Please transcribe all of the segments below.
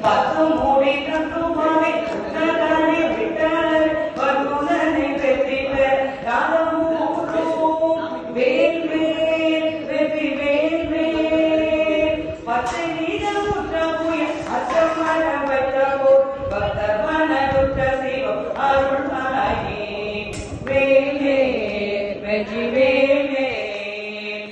பத்து மூடி தத்துவமே உத்தரனை விட்டார் வருணனை வெற்றி பெற ராமமூரும் வேல் வேல் வெற்றி வேல் வேல் பச்சை நீரம் உற்ற புயல் அச்சமர வெற்ற போர் பக்தவன உற்ற சிவம் அருள்மாயே வேல் வேல் வெற்றி வேல் வேல்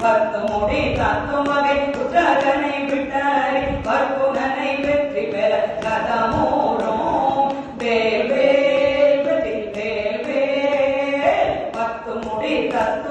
பத்துமுடி தத்துவகை புத்தகனை விட்டாரி பற்புகனை வெற்றி பெற கதமூரும் வேல் வேல் வெற்றி வேல் வேல் பத்துமுடி தத்துவ